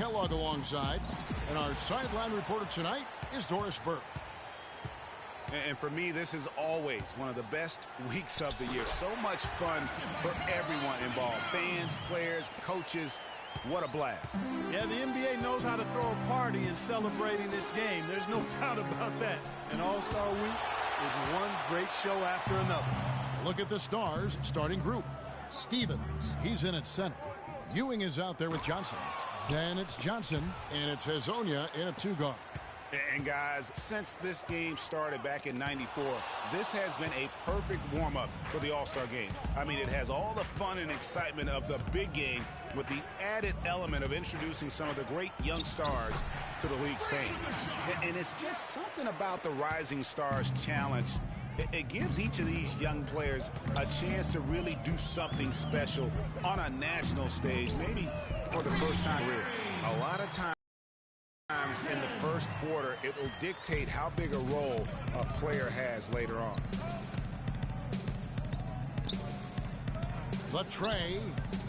Kellogg alongside. And our sideline reporter tonight is Doris Burke. And for me, this is always one of the best weeks of the year. So much fun for everyone involved. Fans, players, coaches. What a blast. Yeah, the NBA knows how to throw a party in celebrating its game. There's no doubt about that. An All-Star Week is one great show after another. Look at the Stars starting group. Stevens, he's in at center. Ewing is out there with Johnson. Then it's Johnson, and it's Hezonja in at 2 guard. And guys, since this game started back in '94, this has been a perfect warm-up for the All-Star game. I mean, it has all the fun and excitement of the big game with the added element of introducing some of the great young stars to the league's fame. And it's just something about the Rising Stars Challenge. It gives each of these young players a chance to really do something special on a national stage, maybe for the first time. A lot of times in the first quarter, it will dictate how big a role a player has later on. The tray.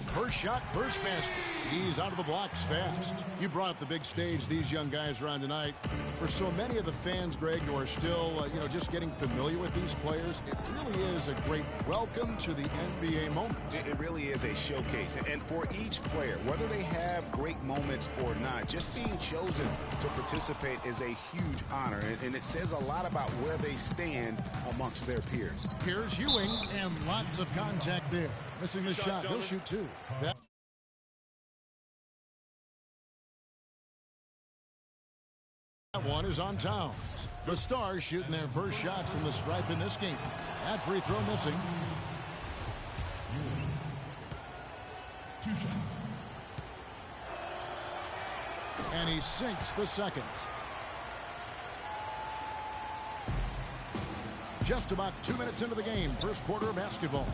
First shot, first basket. He's out of the blocks fast. You brought up the big stage these young guys are on tonight. For so many of the fans, Greg, who are still, just getting familiar with these players, it really is a great welcome to the NBA moment. It really is a showcase. And for each player, whether they have great moments or not, just being chosen to participate is a huge honor. And it says a lot about where they stand amongst their peers. Here's Ewing, and lots of contact there. Missing the shot. He'll shoot 2. That one is on Towns. The Stars shooting their first shots from the stripe in this game. That free throw missing. And he sinks the second. Just about 2 minutes into the game. First quarter of basketball.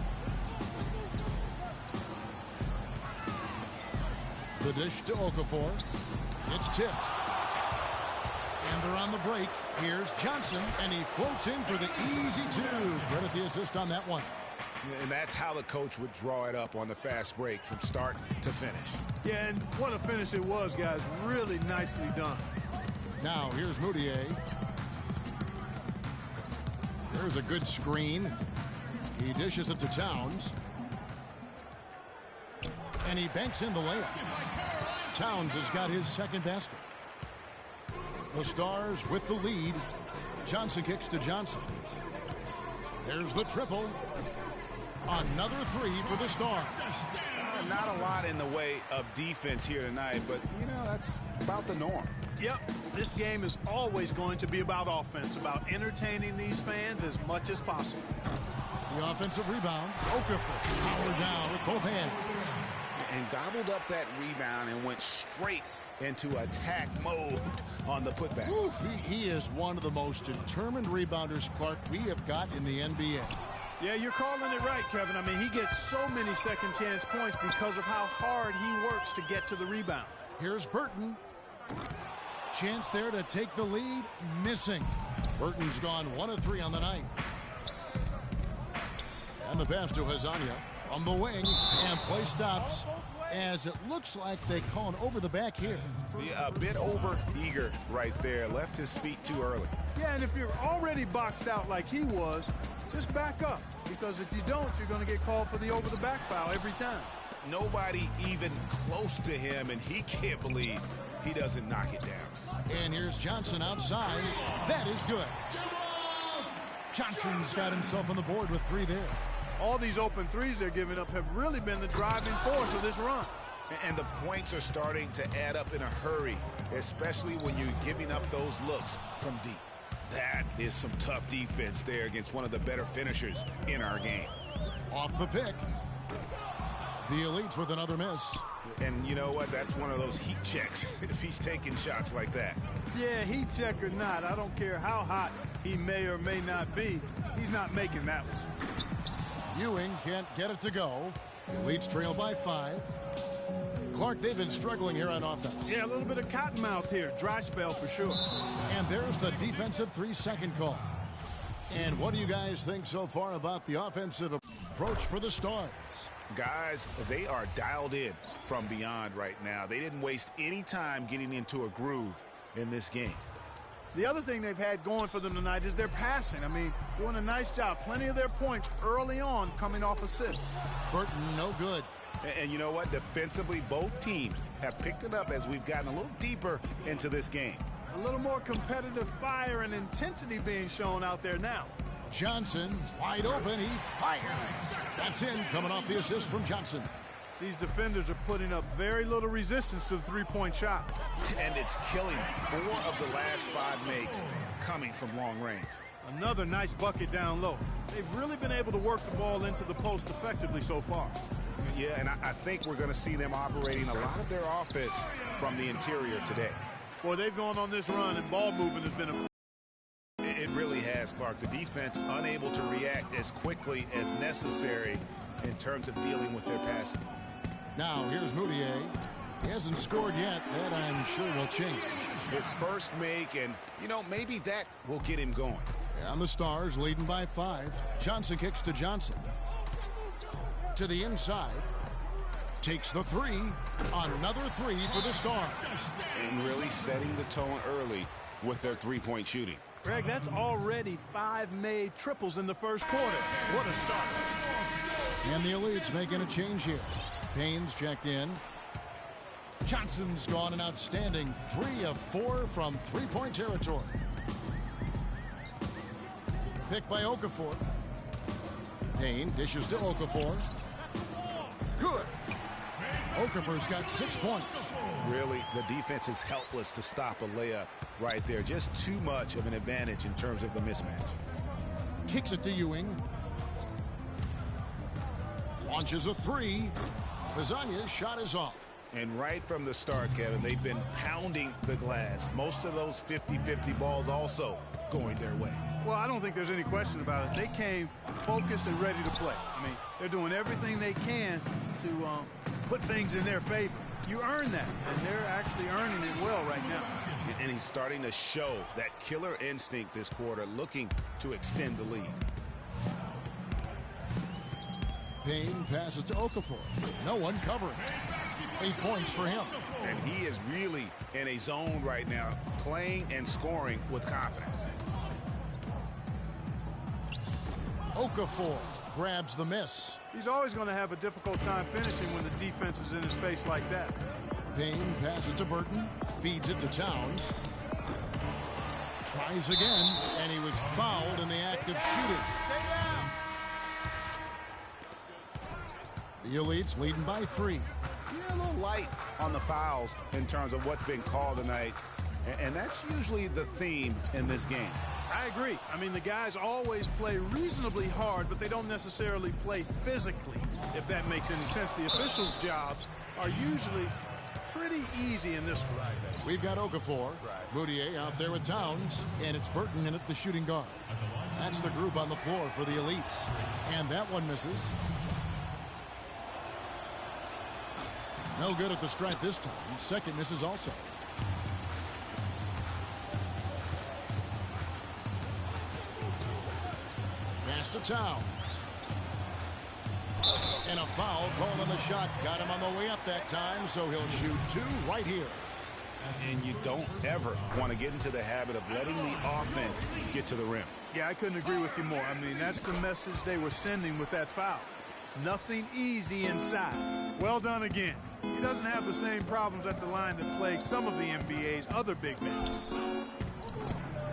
The dish to Okafor. It's tipped. And they're on the break. Here's Johnson, and he floats in for the easy 2. Credit the assist on that one. And that's how the coach would draw it up on the fast break from start to finish. Yeah, and what a finish it was, guys. Really nicely done. Now, here's Moutier. There's a good screen. He dishes it to Towns. And he banks in the layup. Towns has got his second basket. The Stars with the lead. Johnson kicks to Johnson. There's the triple. Another 3 for the Stars. Not a lot in the way of defense here tonight, but, that's about the norm. Yep, this game is always going to be about offense, about entertaining these fans as much as possible. The offensive rebound. Okafor powered down with both hands. And gobbled up that rebound and went straight into attack mode on the putback. Oof, he is one of the most determined rebounders, Clark, we have got in the NBA. Yeah, you're calling it right, Kevin. I mean, he gets so many second chance points because of how hard he works to get to the rebound. Here's Burton. Chance there to take the lead. Missing. Burton's gone 1 of 3 on the night. And the pass to Hezonja from the wing. And play stops as it looks like they call an over the back here. Yeah, a bit over eager right there. Left his feet too early. Yeah, and if you're already boxed out like he was, just back up. Because if you don't, you're going to get called for the over the back foul every time. Nobody even close to him, and he can't believe he doesn't knock it down. And here's Johnson outside. That is good. Johnson's got himself on the board with 3 there. All these open threes they're giving up have really been the driving force of this run. And the points are starting to add up in a hurry, especially when you're giving up those looks from deep. That is some tough defense there against one of the better finishers in our game. Off the pick. The Elites with another miss. And you know what? That's one of those heat checks if he's taking shots like that. Yeah, heat check or not, I don't care how hot he may or may not be. He's not making that one. Ewing can't get it to go. The Elites trail by 5. Clark, they've been struggling here on offense. Yeah, a little bit of cottonmouth here. Dry spell for sure. And there's the defensive 3-second call. And what do you guys think so far about the offensive approach for the Stars? Guys, they are dialed in from beyond right now. They didn't waste any time getting into a groove in this game. The other thing they've had going for them tonight is their passing. I mean, doing a nice job. Plenty of their points early on coming off assists. Burton, no good. And you know what? Defensively, both teams have picked it up as we've gotten a little deeper into this game. A little more competitive fire and intensity being shown out there now. Johnson, wide open, he fires. That's in, coming off the assist from Johnson. These defenders are putting up very little resistance to the three-point shot. And it's killing them. 4 of the last 5 makes coming from long range. Another nice bucket down low. They've really been able to work the ball into the post effectively so far. Yeah, and I think we're going to see them operating a lot of their offense from the interior today. Boy, they've gone on this run, and ball movement has been It really has, Clark. The defense unable to react as quickly as necessary in terms of dealing with their passing. Now, here's Moutier. He hasn't scored yet. That, I'm sure, will change. His first make, and, you know, maybe that will get him going. And the Stars leading by 5. Johnson kicks to Johnson. To the inside. Takes the 3. Another 3 for the Stars. And really setting the tone early with their three-point shooting. Greg, that's already 5 made triples in the first quarter. What a start. And the Elites making a change here. Payne's checked in. Johnson's gone an outstanding 3 of 4 from three-point territory. Picked by Okafor. Payne dishes to Okafor. Good. Okafor's got 6 points. Really, the defense is helpless to stop a layup right there. Just too much of an advantage in terms of the mismatch. Kicks it to Ewing. Launches a 3. Pizzagna's shot is off. And right from the start, Kevin, they've been pounding the glass. Most of those 50-50 balls also going their way. Well, I don't think there's any question about it. They came focused and ready to play. I mean, they're doing everything they can to put things in their favor. You earn that, and they're actually earning it well right now. And he's starting to show that killer instinct this quarter, looking to extend the lead. Payne passes to Okafor. No one covering. 8 points for him. And he is really in a zone right now, playing and scoring with confidence. Okafor grabs the miss. He's always going to have a difficult time finishing when the defense is in his face like that. Payne passes to Burton. Feeds it to Towns. Tries again, and he was fouled in the act of shooting. The Elites leading by 3. Yeah, a little light on the fouls in terms of what's been called tonight. And that's usually the theme in this game. I agree. I mean, the guys always play reasonably hard, but they don't necessarily play physically, if that makes any sense. The officials' jobs are usually pretty easy in this one. We've got Okafor, Moutier out there with Towns, and it's Burton in at the shooting guard. That's the group on the floor for the Elites. And that one misses. No good at the stripe this time. Second misses also. Pass to Towns. And a foul called on the shot. Got him on the way up that time, so he'll shoot 2 right here. And you don't ever want to get into the habit of letting the offense get to the rim. Yeah, I couldn't agree with you more. I mean, that's the message they were sending with that foul. Nothing easy inside. Well done again. He doesn't have the same problems at the line that plague some of the NBA's other big men.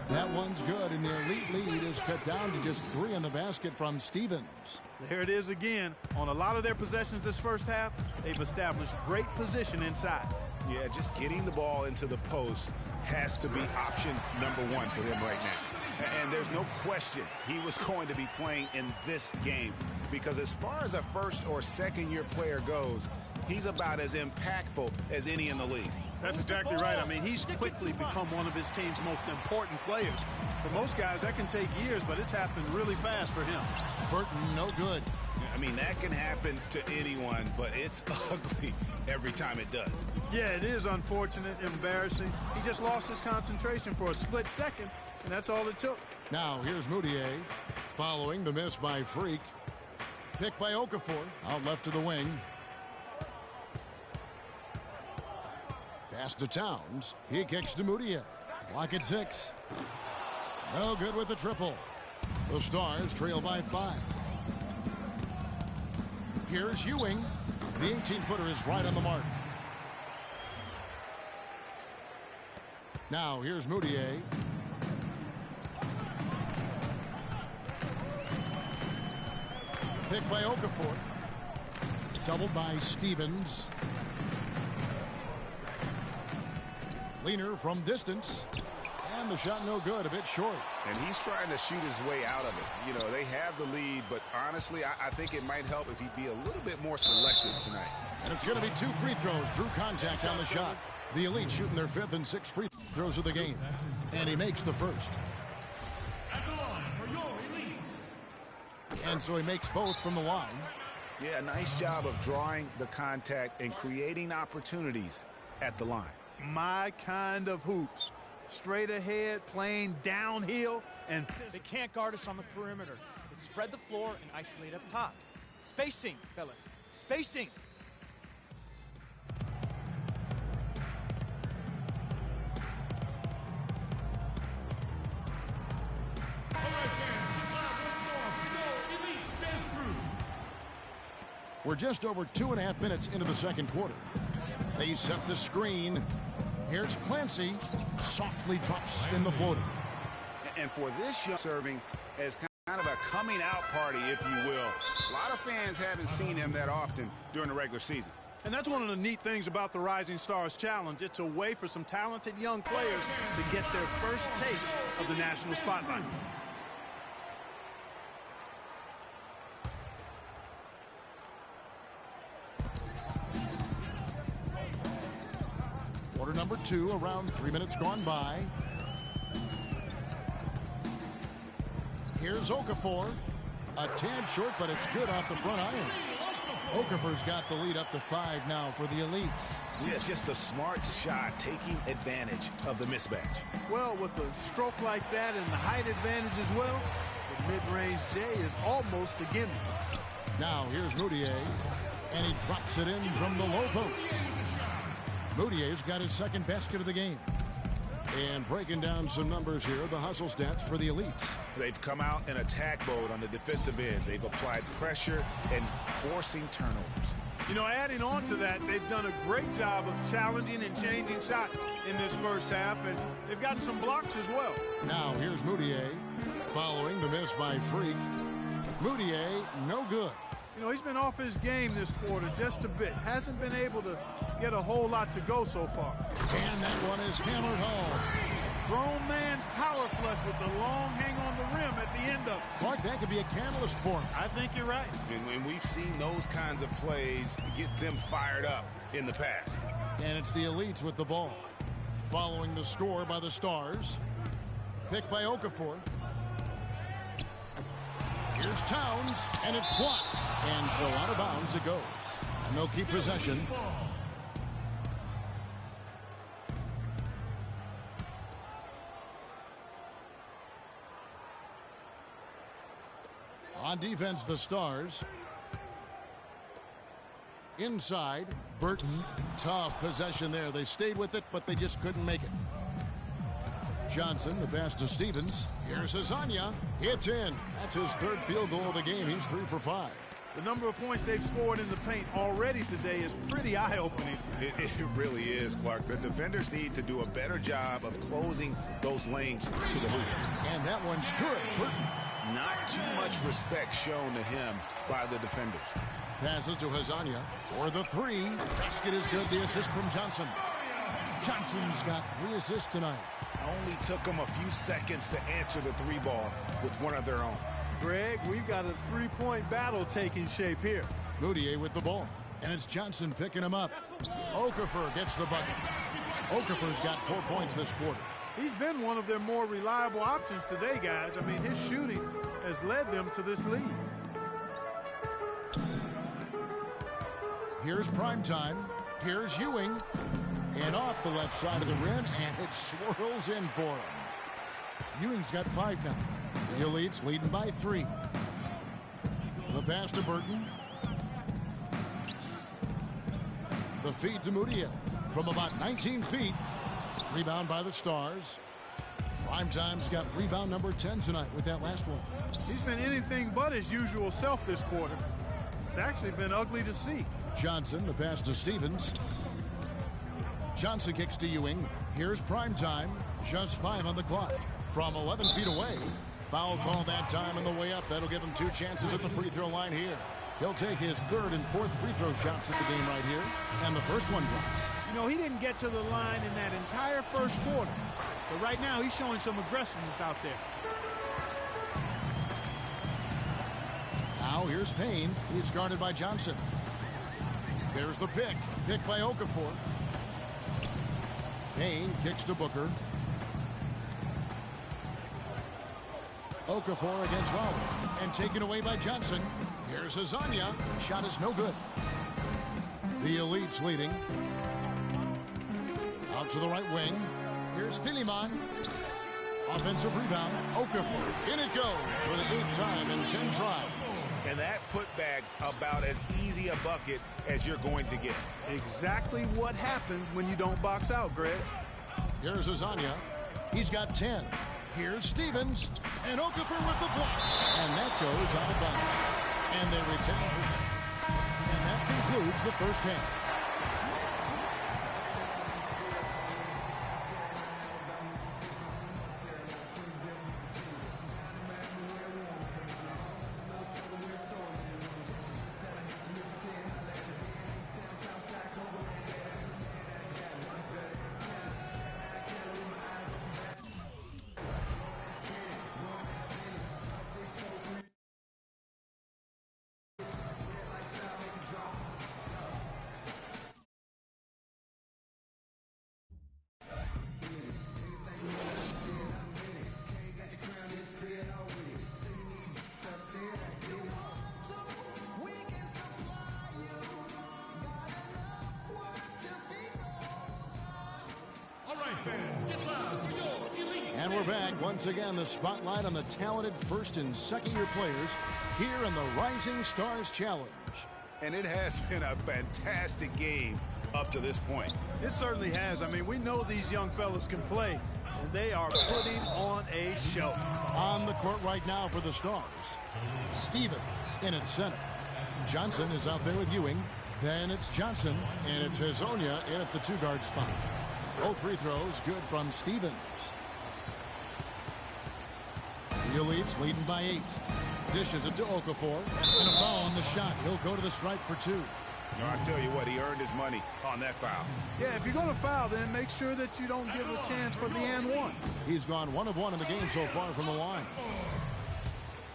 That one's good, and the Elite lead is cut down to just 3 in the basket from Stevens. There it is again. On a lot of their possessions this first half, they've established great position inside. Yeah, just getting the ball into the post has to be option number 1 for them right now. And there's no question he was going to be playing in this game, because as far as a first or second year player goes, he's about as impactful as any in the league. That's exactly right. I mean, he's quickly become one of his team's most important players. For most guys, that can take years, but it's happened really fast for him. Burton, no good. I mean, that can happen to anyone, but it's ugly every time it does. Yeah, it is unfortunate, embarrassing. He just lost his concentration for a split second, and that's all it took. Now here's Moutier. Following the miss by Freak. Picked by Okafor. Out left to the wing. Pass to Towns. He kicks to Moutier. Clock at 6. No good with the triple. The Stars trail by 5. Here's Ewing. The 18-footer is right on the mark. Now here's Moutier. Picked by Okafor. Doubled by Stevens. Leaner from distance. And the shot no good, a bit short. And he's trying to shoot his way out of it. You know, they have the lead, but honestly, I think it might help if he'd be a little bit more selective tonight. And it's going to be 2 free throws. Drew contact on the shot. The Elite shooting their 5th and 6th free throws of the game. And he makes the first. And so he makes both from the line. Yeah, nice job of drawing the contact and creating opportunities at the line. My kind of hoops. Straight ahead, playing downhill, and they can't guard us on the perimeter. Let's spread the floor and isolate up top. Spacing, fellas. Spacing. We're just over 2.5 minutes into the second quarter. They set the screen. Here's Clancy. Softly drops in the floater. And for this young serving as kind of a coming out party, if you will. A lot of fans haven't seen him that often during the regular season. And that's one of the neat things about the Rising Stars Challenge. It's a way for some talented young players to get their first taste of the national spotlight. Quarter number 2, around 3 minutes gone by. Here's Okafor. A tad short, but it's good off the front iron. Okafor's got the lead up to 5 now for the Elites. Yeah, it's just a smart shot, taking advantage of the mismatch. Well, with a stroke like that and the height advantage as well, the mid-range J is almost a gimme. Now here's Moutier, and he drops it in from the low post. Moutier's got his second basket of the game. And breaking down some numbers here, the hustle stats for the Elites. They've come out in attack mode on the defensive end. They've applied pressure and forcing turnovers. You know, adding on to that, they've done a great job of challenging and changing shots in this first half, and they've gotten some blocks as well. Now here's Moutier, following the miss by Freak. Moutier, no good. You know, he's been off his game this quarter just a bit. Hasn't been able to get a whole lot to go so far. And that one is hammered home. Grown man's power flush with the long hang on the rim at the end of it. Clark, that could be a catalyst for him. I think you're right. And we've seen those kinds of plays get them fired up in the past. And it's the Elites with the ball. Following the score by the Stars. Picked by Okafor. Here's Towns, and it's blocked. And so out of bounds it goes. And they'll keep possession. On defense, the Stars. Inside, Burton. Tough possession there. They stayed with it, but they just couldn't make it. Johnson, the pass to Stevens. Here's Hazanya. It's in. That's his 3rd field goal of the game. He's 3 for 5. The number of points they've scored in the paint already today is pretty eye-opening. It really is, Clark. The defenders need to do a better job of closing those lanes to the hoop. And that one's good. Burton. Not too much respect shown to him by the defenders. Passes to Hazanya for the 3. Basket is good. The assist from Johnson. Johnson's got 3 assists tonight. Only took them a few seconds to answer the 3 ball with one of their own. Greg, we've got a 3-point battle taking shape here. Moutier with the ball. And it's Johnson picking him up. Okafor gets the bucket. Okafor's got 4 points this quarter. He's been one of their more reliable options today, guys. I mean, his shooting has led them to this lead. Here's Primetime. Here's Ewing. And off the left side of the rim, and it swirls in for him. Ewing's got 5 now. The Elites leading by 3. The pass to Burton. The feed to Mudiay from about 19 feet. Rebound by the Stars. Primetime's got rebound number 10 tonight with that last one. He's been anything but his usual self this quarter. It's actually been ugly to see. Johnson, the pass to Stevens. Johnson kicks to Ewing. Here's Primetime. Just 5 on the clock. From 11 feet away. Foul call that time on the way up. That'll give him 2 chances at the free throw line here. He'll take his 3rd and 4th free throw shots at the game right here. And the first one drops. You know, he didn't get to the line in that entire first quarter. But right now, he's showing some aggressiveness out there. Now here's Payne. He's guarded by Johnson. There's the pick. Pick by Okafor. Payne kicks to Booker. Okafor against Lowry. And taken away by Johnson. Here's Azania. Shot is no good. The Elites leading. Out to the right wing. Here's Philemon. Offensive rebound. Okafor. In it goes for the 8th time in 10 tries. And that putback about as easy a bucket as you're going to get. Exactly what happens when you don't box out, Greg. Here's Azania. He's got 10. Here's Stevens. And Okafor with the block. And that goes out of bounds. And they retain it. And that concludes the first half. And we're back. Once again, the spotlight on the talented first and second-year players here in the Rising Stars Challenge. And it has been a fantastic game up to this point. It certainly has. I mean, we know these young fellas can play, and they are putting on a show. On the court right now for the Stars. Stevens in at center. Johnson is out there with Ewing. Then it's Johnson, and it's Hazonia in at the 2-guard spot. Both free throws good from Stevens. The Elites leading by 8. Dishes it to Okafor. And a foul on the shot. He'll go to the stripe for 2. No, I tell you what, he earned his money on that foul. Yeah, if you're going to foul, then make sure that you don't give a chance for the and one. He's gone 1 of 1 in the game so far from the line.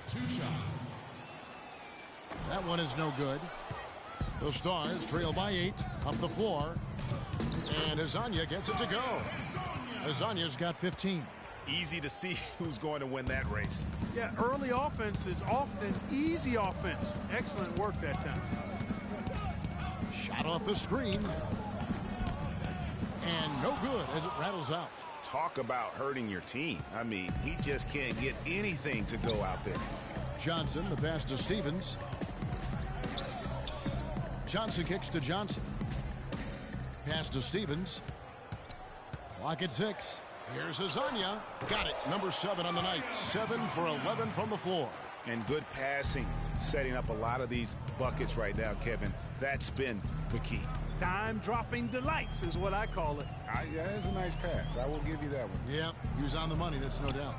2 shots. That one is no good. The Stars trail by 8 up the floor. And Azania gets it to go. Azania's got 15. Easy to see who's going to win that race. Yeah, early offense is often easy offense. Excellent work that time. Shot off the screen. And no good as it rattles out. Talk about hurting your team. I mean, he just can't get anything to go out there. Johnson, the pass to Stevens. Johnson kicks to Johnson. Pass to Stevens. Clock at 6. Here's Azania. Got it. Number 7 on the night. 7 for 11 from the floor. And good passing, setting up a lot of these buckets right now, Kevin. That's been the key. Dime-dropping delights is what I call it. Yeah, that's a nice pass. I will give you that one. Yep, he was on the money, that's no doubt.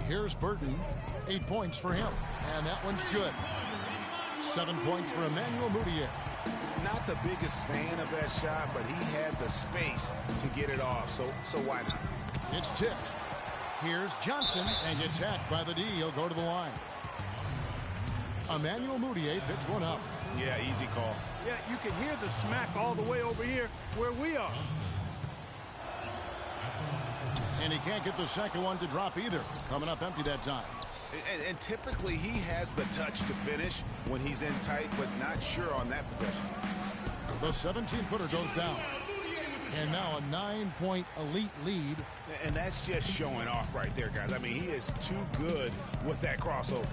Here's Burton. 8 points for him. And that one's good. 7 points for Emmanuel Mudiay. Not the biggest fan of that shot, but he had the space to get it off, so why not? It's tipped. Here's Johnson, and gets hacked by the D. He'll go to the line. Emmanuel Mudiay picks one up. Yeah, easy call. Yeah, you can hear the smack all the way over here where we are. And he can't get the second one to drop either. Coming up empty that time. And typically he has the touch to finish when he's in tight, but not sure on that possession. The 17-footer goes down. And now a 9-point elite lead. And that's just showing off right there, guys. I mean, he is too good with that crossover.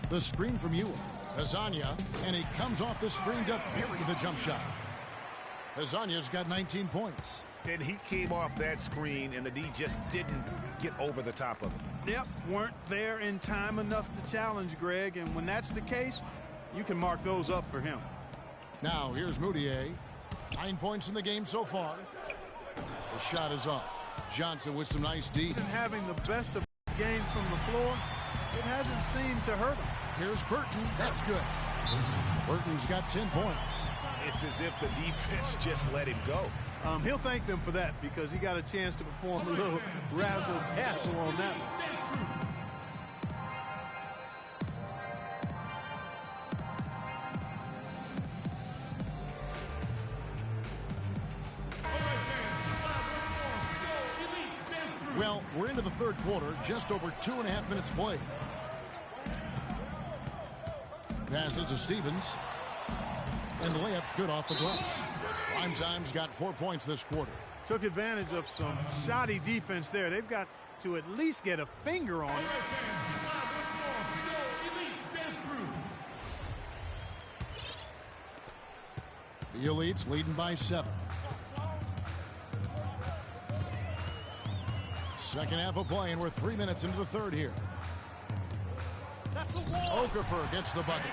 The screen from Ewing. Hazanya, and he comes off the screen to bury the jump shot. Hazanya's got 19 points. And he came off that screen, and the D just didn't get over the top of it. Yep, weren't there in time enough to challenge Greg, and when that's the case, you can mark those up for him. Now here's Moutier. 9 points in the game so far. The shot is off. Johnson with some nice D. Having the best of the game from the floor, it hasn't seemed to hurt him. Here's Burton. That's good. Burton's got 10 points. It's as if the defense just let him go. He'll thank them for that because he got a chance to perform a little razzle-dazzle on that one. Well, we're into the third quarter, just over 2.5 minutes played. Passes to Stevens. And the layup's good off the glass. Primetime's got 4 points this quarter. Took advantage of some shoddy defense there. They've got to at least get a finger on it. The Elites leading by 7. Second half of play, and we're 3 minutes into the third here. Okafor gets the bucket.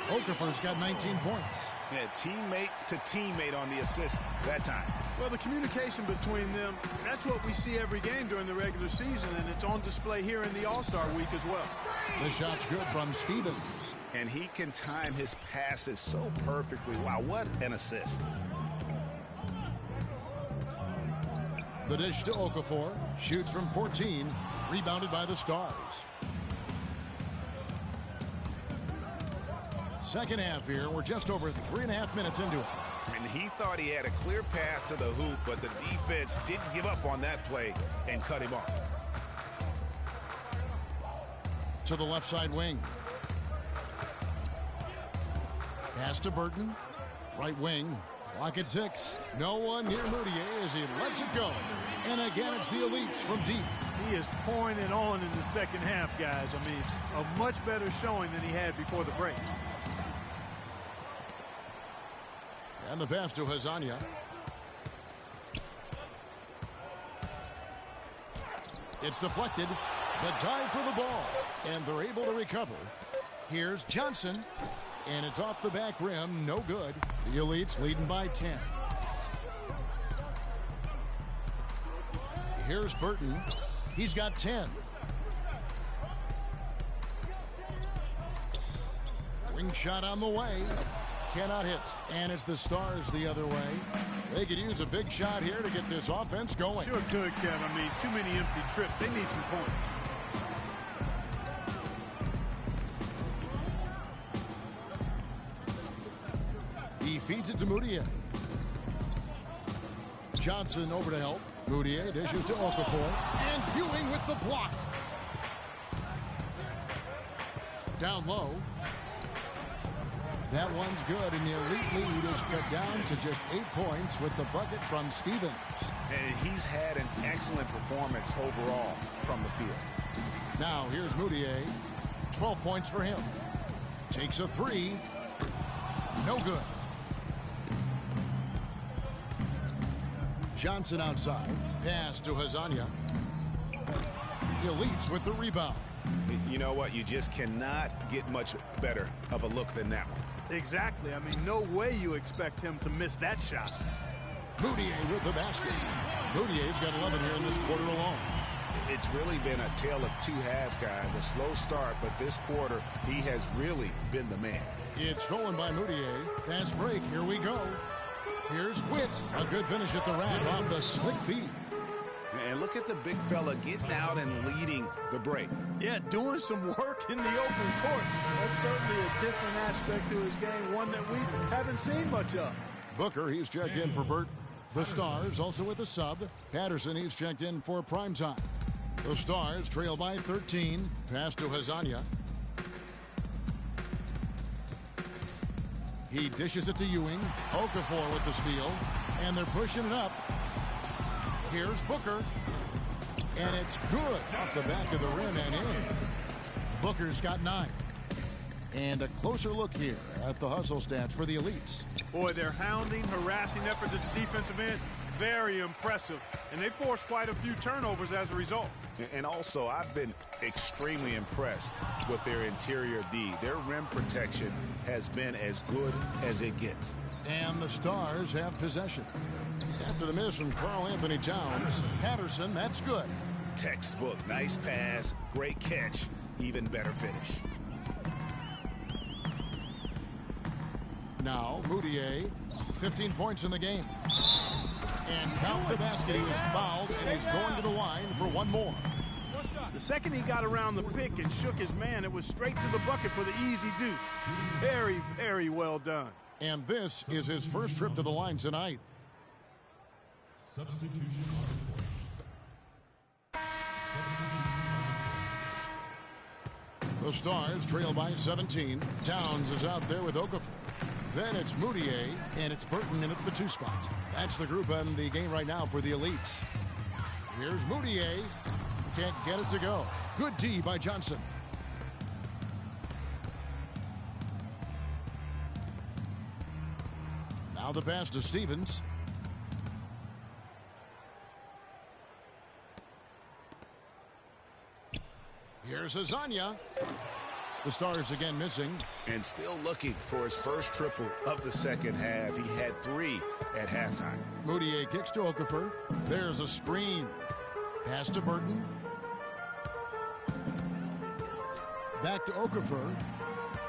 Okafor's got 19 points. Yeah, teammate to teammate on the assist that time. Well, the communication between them, that's what we see every game during the regular season, and it's on display here in the All-Star week as well. The shot's good from Stevens. And he can time his passes so perfectly. Wow, what an assist. The dish to Okafor. Shoots from 14. Rebounded by the Stars. Second half here. We're just over 3.5 minutes into it. And he thought he had a clear path to the hoop, but the defense didn't give up on that play and cut him off. To the left side wing. Pass to Burton. Right wing. Clock at 6. No one near Moutier as he lets it go. And again, it's the Elites from deep. He is pouring it on in the second half, guys. I mean, a much better showing than he had before the break. And the pass to Hazanya. It's deflected. The dive for the ball. And they're able to recover. Here's Johnson. And it's off the back rim. No good. The Elites leading by 10. Here's Burton. He's got 10. Wing shot on the way. Cannot hit. And it's the Stars the other way. They could use a big shot here to get this offense going. Sure could, Kev. I mean, too many empty trips. They need some points. He feeds it to Moutier. Johnson over to help. Moutier dishes to Okafor. And Ewing with the block. Down low. That one's good, and the Elite lead is cut down to just 8 points with the bucket from Stevens. And he's had an excellent performance overall from the field. Now here's Moutier. 12 points for him. Takes a 3. No good. Johnson outside. Pass to Hazanya. Elites with the rebound. You know what? You just cannot get much better of a look than that one. Exactly. I mean, no way you expect him to miss that shot. Moutier with the basket. Moutier's got 11 here in this quarter alone. It's really been a tale of two halves, guys. A slow start, but this quarter, he has really been the man. It's stolen by Moutier. Fast break. Here we go. Here's Witt. A good finish at the rack off the slick feet. And look at the big fella getting out and leading the break. Yeah, doing some work in the open court. That's certainly a different aspect to his game, one that we haven't seen much of. Booker, he's checked in for Burton. The Stars also with a sub. Patterson, he's checked in for primetime. The Stars trail by 13. Pass to Hazanya. He dishes it to Ewing. Okafor with the steal. And they're pushing it up. Here's Booker. And it's good off the back of the rim and in. Booker's got 9. And a closer look here at the hustle stats for the Elites. Boy, their hounding, harassing effort at the defensive end, very impressive. And they forced quite a few turnovers as a result. And also, I've been extremely impressed with their interior D. Their rim protection has been as good as it gets. And the Stars have possession. After the miss from Karl Anthony Towns, Patterson, that's good. Textbook, nice pass, great catch, even better finish. Now, Moutier, 15 points in the game. And count the basket. He was fouled, and he's going to the line for one more. The second he got around the pick and shook his man, it was straight to the bucket for the easy deuce. Very, very well done. And this is his first trip to the line tonight. Substitution on the court. The Stars trail by 17. Towns is out there with Okafor. Then it's Moutier, and it's Burton in at the 2 spot. That's the group in the game right now for the Elites. Here's Moutier. Can't get it to go. Good D by Johnson. Now the pass to Stevens. Here's Azania. The Stars again missing. And still looking for his first triple of the second half. He had 3 at halftime. Moutier kicks to Okafor. There's a screen. Pass to Burton. Back to Okafor.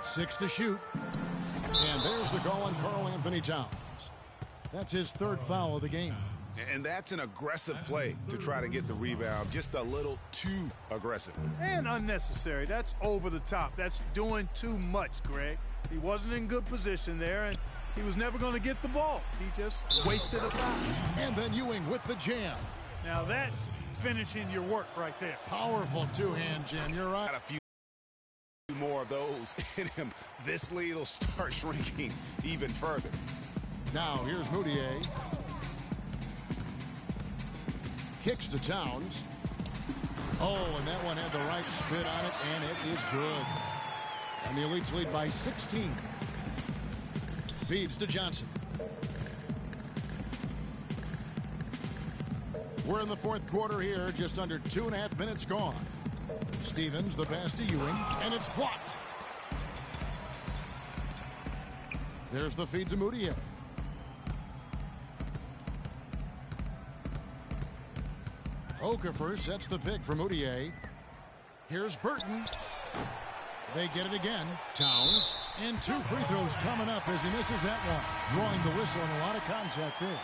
6 to shoot. And there's the goal on Karl Anthony Towns. That's his 3rd foul of the game. And that's an aggressive play to try to get the rebound. Just a little too aggressive. And unnecessary. That's over the top. That's doing too much, Greg. He wasn't in good position there, and he was never going to get the ball. He just wasted a foul. And then Ewing with the jam. Now that's finishing your work right there. Powerful 2-hand jam. You're right. Got a few more of those in him. This lead will start shrinking even further. Now here's Moutier. Kicks to Towns. Oh, and that one had the right spin on it, and it is good. And the Elites lead by 16. Feeds to Johnson. We're in the 4th quarter here, just under 2.5 minutes gone. Stevens, the pass to Ewing, and it's blocked. There's the feed to Moutier. Okafor sets the pick for Moutier. Here's Burton. They get it again. Towns. And 2 free throws coming up as he misses that one. Drawing the whistle and a lot of contact there.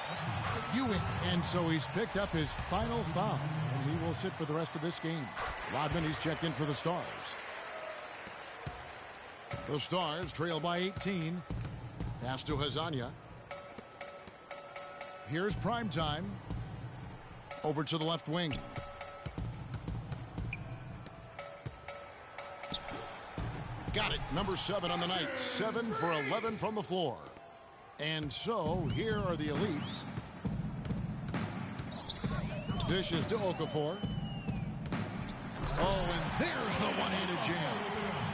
Ewing. And so he's picked up his final foul. And he will sit for the rest of this game. Rodman, he's checked in for the Stars. The Stars trail by 18. Pass to Hazania. Here's Primetime. Over to the left wing. Got it. Number 7 on the night. 7 for 11 from the floor. And so here are the Elites. Dishes to Okafor. Oh, and there's the one-handed jam.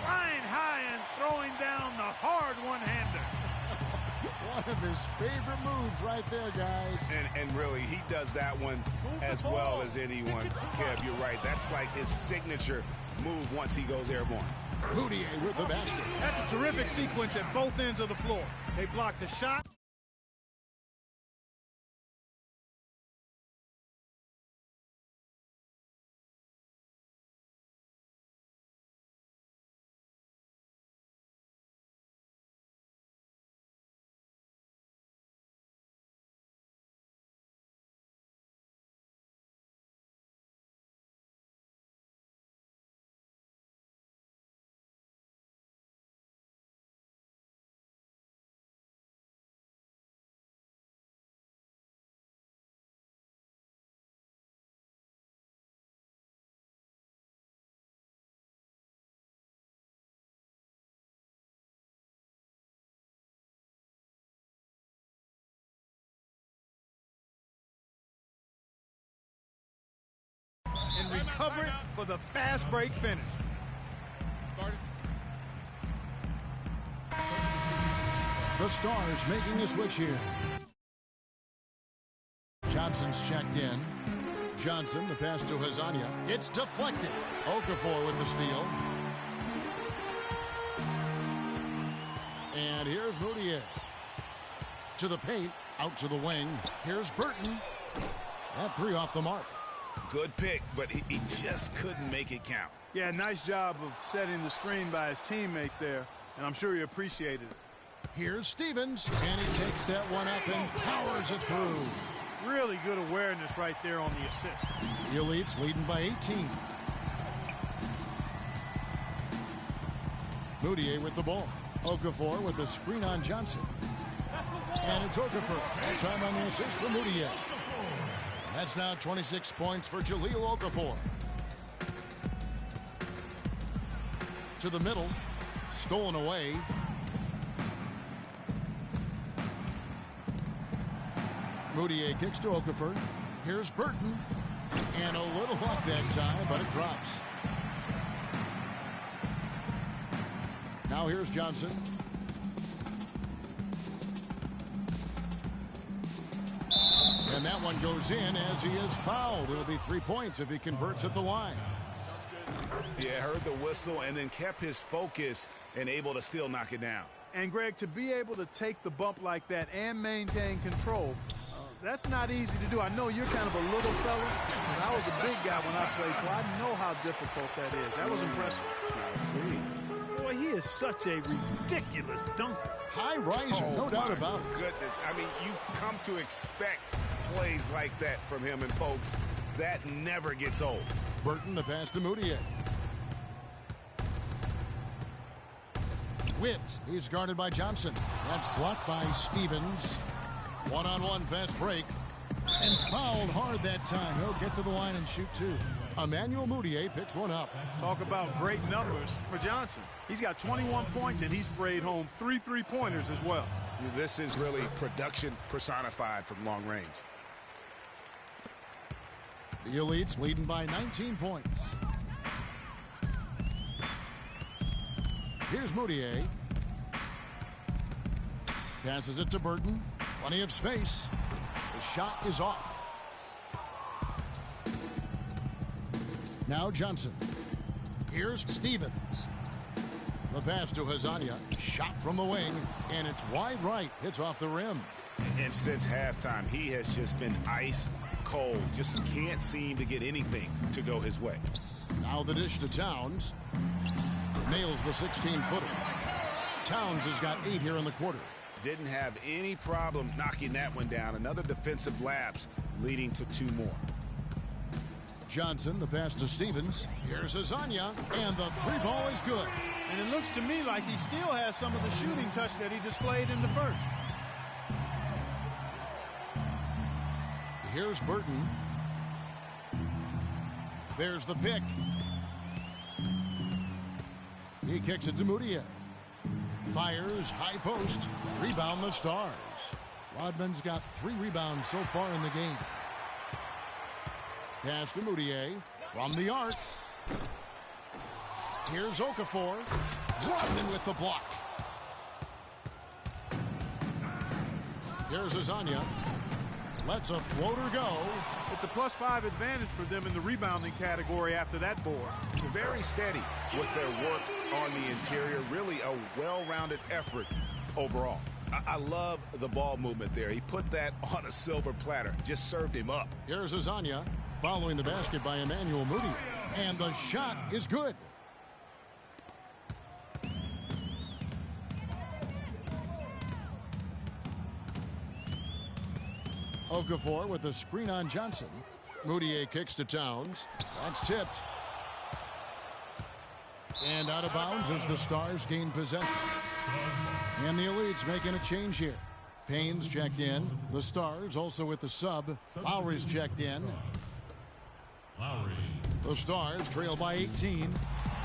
Flying high and throwing down the hard one-hander. One of his favorite moves right there, guys. And really, he does that one as well as anyone. Kev, you're right. That's like his signature move once he goes airborne. Moutier with the basket. That's a terrific sequence at both ends of the floor. They blocked the shot. cover it for the fast break finish. The Stars making a switch here. Johnson's checked in. Johnson, the pass to Hazania. It's deflected. Okafor with the steal. And here's Moutier. To the paint, out to the wing. Here's Burton. That three off the mark. Good pick, but he just couldn't make it count. Yeah, nice job of setting the screen by his teammate there, and I'm sure he appreciated it. Here's Stevens, and he takes that one up and powers it through. Really good awareness right there on the assist. The Elites leading by 18. Moutier with the ball. Okafor with the screen on Johnson. And it's Okafor. That time on the assist for Moutier. That's now 26 points for Jahlil Okafor. To the middle. Stolen away. Moutier kicks to Okafor. Here's Burton. And a little luck that time, but it drops. Now here's Johnson. And that one goes in as he is fouled. It'll be 3 points if he converts at the line. Yeah, heard the whistle and then kept his focus and able to still knock it down. And, Greg, to be able to take the bump like that and maintain control, that's not easy to do. I know you're kind of a little fella, but I was a big guy when I played, so I know how difficult that is. That was impressive. I see. Boy, he is such a ridiculous dunker. High riser, no doubt about it. Goodness, I mean, you come to expect plays like that from him, and folks, that never gets old. Burton, the pass to Moutier. Witt, he's guarded by Johnson. That's blocked by Stevens. One-on-one fast break. And fouled hard that time. He'll get to the line and shoot two. Emmanuel Moutier picks one up. Talk about great numbers for Johnson. He's got 21 points, and he sprayed home 3 3-pointers as well. This is really production personified from long range. The Elites leading by 19 points. Here's Moutier. Passes it to Burton. Plenty of space. The shot is off. Now Johnson. Here's Stevens. The pass to Hazania. Shot from the wing. And it's wide right. Hits off the rim. And since halftime, he has just been ice cold. Just can't seem to get anything to go his way. Now the dish to Towns. Nails the 16-footer. Towns has got 8 here in the quarter. Didn't have any problem knocking that one down. Another defensive lapse leading to 2 more. Johnson, the pass to Stevens. Here's Hazania, and the 3-ball is good. And it looks to me like he still has some of the shooting touch that he displayed in the first. Here's Burton. There's the pick. He kicks it to Moutier. Fires, high post. Rebound the Stars. Rodman's got 3 rebounds so far in the game. Pass to Moutier from the arc. Here's Okafor. Rodman with the block. Here's Hazania. Lets a floater go. It's a +5 advantage for them in the rebounding category after that board. Very steady with their work on the interior. Really a well-rounded effort overall. I love the ball movement there. He put that on a silver platter. Just served him up. Here's Hazania following the basket by Emmanuel Moutier. And the shot is good. Okafor with the screen on Johnson. Moutier kicks to Towns. That's tipped. And out of bounds as the Stars gain possession. And the Elites making a change here. Payne's checked in. The Stars also with the sub. Lowry's checked in. Lowry. The Stars trail by 18.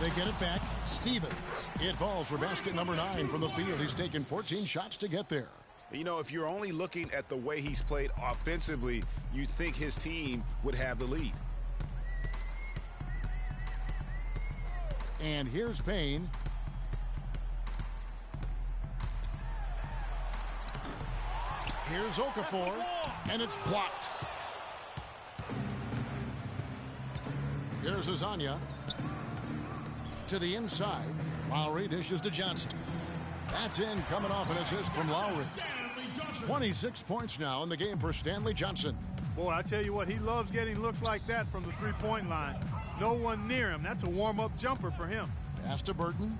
They get it back. Stevens. It falls for basket number 9 from the field. He's taken 14 shots to get there. You know, if you're only looking at the way he's played offensively, you'd think his team would have the lead. And here's Payne. Here's Okafor, and it's blocked. Here's Azania. To the inside. Lowry dishes to Johnson. That's in, coming off an assist from Lowry. 26 points now in the game for Stanley Johnson. Boy, I tell you what, he loves getting looks like that from the three-point line. No one near him. That's a warm-up jumper for him. Pass to Burton.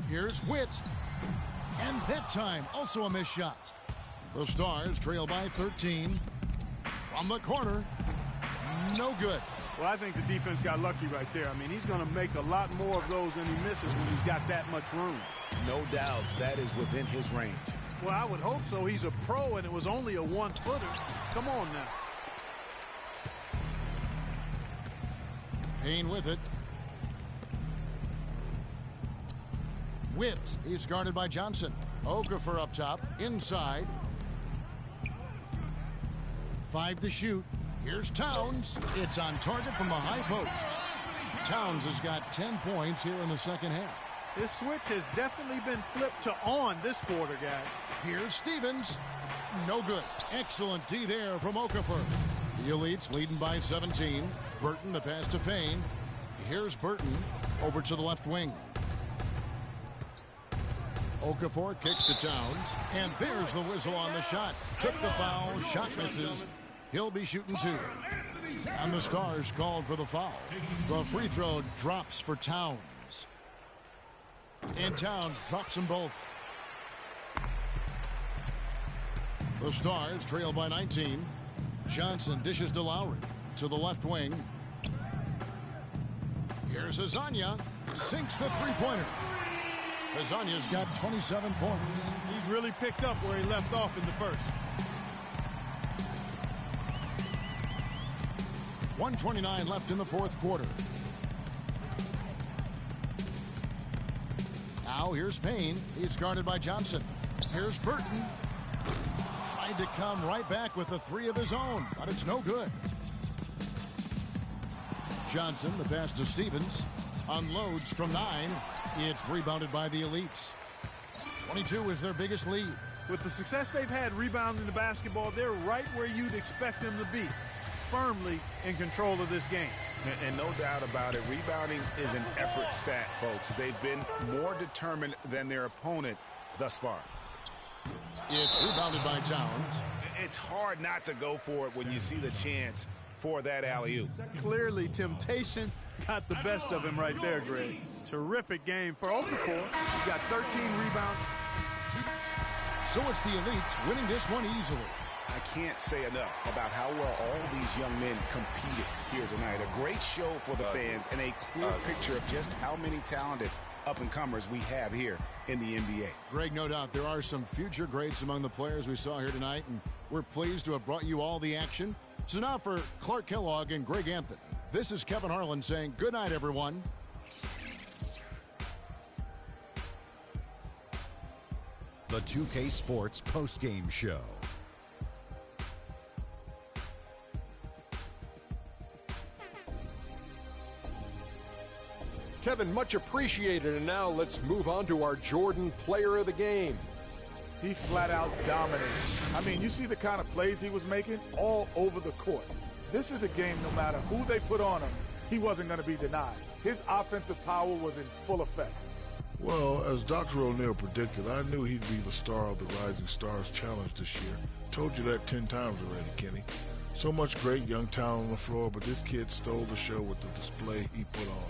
Here's Witt. And that time, also a missed shot. The Stars trail by 13. From the corner. No good. Well, I think the defense got lucky right there. I mean, he's going to make a lot more of those than he misses when he's got that much room. No doubt that is within his range. Well, I would hope so. He's a pro, and it was only a one-footer. Come on now. Payne with it. Witt. He's guarded by Johnson. Okafor up top. Inside. 5 to shoot. Here's Towns. It's on target from the high post. Towns has got 10 points here in the second half. This switch has definitely been flipped to on this quarter, guys. Here's Stevens. No good. Excellent D there from Okafor. The Elites leading by 17. Burton, the pass to Payne. Here's Burton over to the left wing. Okafor kicks to Towns. And there's the whistle on the shot. Took the foul. Shot misses. He'll be shooting 2. And the Stars called for the foul. The free throw drops for Towns. And Towns drops them both. The Stars trail by 19. Johnson dishes to Lowry. To the left wing. Here's Azania. Sinks the three-pointer. Azania's got 27 points. He's really picked up where he left off in the first. 1:29 left in the fourth quarter. Now here's Payne. He's guarded by Johnson. Here's Burton. Tried to come right back with the 3 of his own, but it's no good. Johnson, the pass to Stevens. Unloads from 9. It's rebounded by the Elites. 22 is their biggest lead. With the success they've had rebounding the basketball, they're right where you'd expect them to be. Firmly in control of this game. And no doubt about it, rebounding is an effort stat, folks. They've been more determined than their opponent thus far. It's rebounded by Towns. It's hard not to go for it when you see the chance for that alley-oop. Clearly, temptation got the best of him right there, Greg. Terrific game for Okafor. He's got 13 rebounds. So it's the Elites winning this one easily. I can't say enough about how well all these young men competed here tonight. A great show for the fans and a clear picture of just how many talented up-and-comers we have here in the NBA. Greg, no doubt there are some future greats among the players we saw here tonight, and we're pleased to have brought you all the action. So now for Clark Kellogg and Greg Anthony, this is Kevin Harlan saying good night, everyone. The 2K Sports postgame show. Kevin, much appreciated, and now let's move on to our Jordan Player of the Game. He flat out dominated. I mean, you see the kind of plays he was making all over the court. This is the game, no matter who they put on him, he wasn't going to be denied. His offensive power was in full effect. Well, as Dr. O'Neal predicted, I knew he'd be the star of the Rising Stars Challenge this year. Told you that 10 times already, Kenny. So much great young talent on the floor, but this kid stole the show with the display he put on.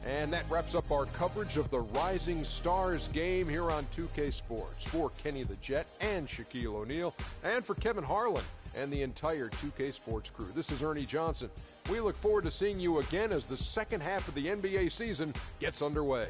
And that wraps up our coverage of the Rising Stars game here on 2K Sports. For Kenny the Jet and Shaquille O'Neal, and for Kevin Harlan and the entire 2K Sports crew, this is Ernie Johnson. We look forward to seeing you again as the second half of the NBA season gets underway.